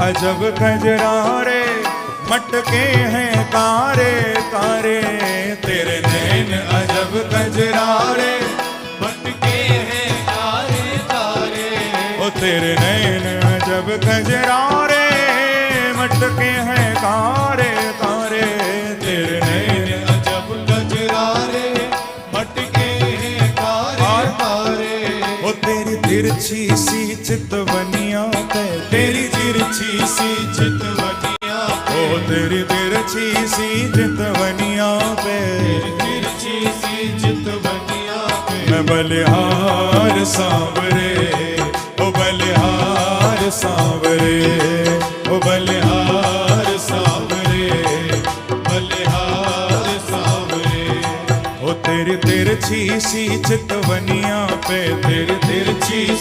अजब कजरारे मटके हैं कारे कारे। तेरे नैन अजब कजरारे मटके हैं कारे कारे। ओ तेरे नैन अजब कजरारे मटके हैं कारे कारे। तेरे नैन अजब कजरारे मटके हैं कारे कारे। ओ तेरी तिरछी सी चितवनिया पे, तेरी तिरछी सी चितवनिया पे, ओ तेरी तिरछी सी चितवनिया पे, तिरछी सी चितवनिया पे। मैं बलिहार सांवरे, ओ बलिहार सांवरे, ओ बलिहार सांवरे, बलिहार सांवरे। ओ तेरी तिरछी सी चितवनिया पे, तेरी तिरछी